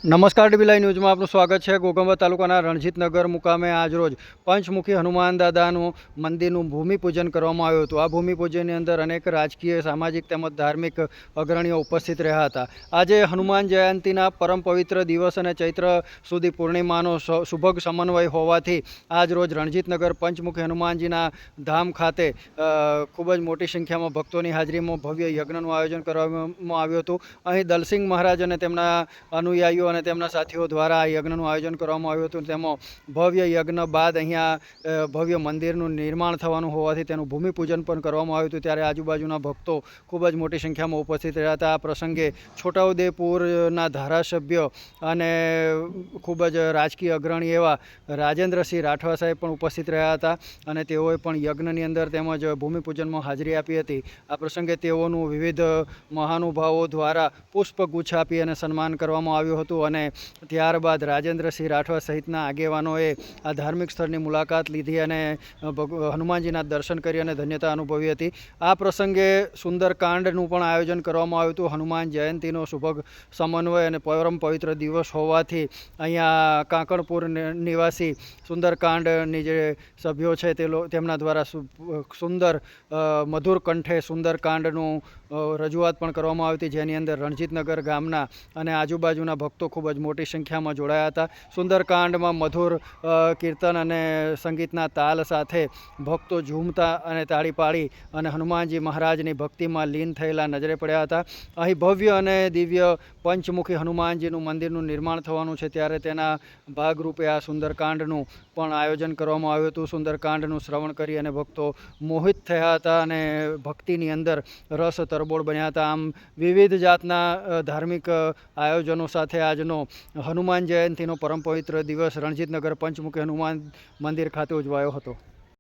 નમસ્કાર dB live ન્યૂઝમાં આપનું સ્વાગત છે। ઘોઘંબા તાલુકાના રણજીતનગર મુકામે આજરોજ પંચમુખી હનુમાન દાદાનું મંદિરનું ભૂમિપૂજન કરવામાં આવ્યું હતું। આ ભૂમિપૂજનની અંદર અનેક રાજકીય, સામાજિક તેમજ ધાર્મિક અગ્રણીઓ ઉપસ્થિત રહ્યા હતા। આજે હનુમાન જયંતિના પરમ પવિત્ર દિવસ અને ચૈત્ર સુધી પૂર્ણિમાનો સુભગ સમન્વય હોવાથી આજરોજ રણજીતનગર પંચમુખી હનુમાનજીના ધામ ખાતે ખૂબ જ મોટી સંખ્યામાં ભક્તોની હાજરીમાં ભવ્ય યજ્ઞનું આયોજન કરવામાં આવ્યું હતું। અહીં દલસિંહ મહારાજ અને તેમના અનુયાયીઓ અને તેમના સાથીઓ દ્વારા આ યજ્ઞનું આયોજન કરવામાં આવ્યું હતું। તેમાં ભવ્ય યજ્ઞ બાદ અહીંયા ભવ્ય મંદિરનું નિર્માણ થવાનું હોવાથી તેનું ભૂમિપૂજન પણ કરવામાં આવ્યું હતું। ત્યારે આજુબાજુના ભક્તો ખૂબ જ મોટી સંખ્યામાં ઉપસ્થિત રહ્યા હતા। આ પ્રસંગે છોટાઉદેપુરના ધારાસભ્ય અને ખૂબ જ રાજકીય અગ્રણી એવા રાજેન્દ્રસિંહ રાઠવા સાહેબ પણ ઉપસ્થિત રહ્યા હતા અને તેઓએ પણ યજ્ઞની અંદર તેમજ ભૂમિપૂજનમાં હાજરી આપી હતી। આ પ્રસંગે તેઓનું વિવિધ મહાનુભાવો દ્વારા પુષ્પગુચ્છ આપી અને સન્માન કરવામાં આવ્યું હતું અને ત્યારબાદ રાજેન્દ્રસિંહ રાઠવા સહિતના આગેવાનોએ આ ધાર્મિક સ્થળની મુલાકાત લીધી અને હનુમાનજીના દર્શન કરી અને ધન્યતા અનુભવી હતી। આ પ્રસંગે સુંદરકાંડનું પણ આયોજન કરવામાં આવ્યું હતું। હનુમાન જયંતિનો સુભગ સમન્વય અને પરમ પવિત્ર દિવસ હોવાથી અહીંયા કાંકણપુર નિવાસી સુંદરકાંડની જે સભ્યો છે તેમના દ્વારા સુંદર મધુર કંઠે સુંદરકાંડનું રજૂઆત પણ કરવામાં આવી હતી, જેની અંદર રણજીતનગર ગામના અને આજુબાજુના ભક્તો ખૂબ જ મોટી સંખ્યામાં જોડાયા હતા। સુંદરકાંડમાં મધુર કીર્તન અને સંગીતના તાલ સાથે ભક્તો ઝૂમતા અને તાળી પાડી અને હનુમાનજી મહારાજની ભક્તિમાં લીન થયેલા નજરે પડ્યા હતા। અહીં ભવ્ય અને દિવ્ય પંચમુખી હનુમાનજીનું મંદિરનું નિર્માણ થવાનું છે, ત્યારે તેના ભાગરૂપે આ સુંદરકાંડનું પણ આયોજન કરવામાં આવ્યું હતું। સુંદરકાંડનું શ્રવણ કરી અને ભક્તો મોહિત થયા હતા અને ભક્તિની અંદર રસ તરબોળ બન્યા હતા। આમ વિવિધ જાતના ધાર્મિક આયોજનો સાથે આજનો હનુમાન જયંતિનો પરમ પવિત્ર દિવસ રણજીતનગર પંચમુખી હનુમાન મંદિર ખાતે ઉજવાયો હતો।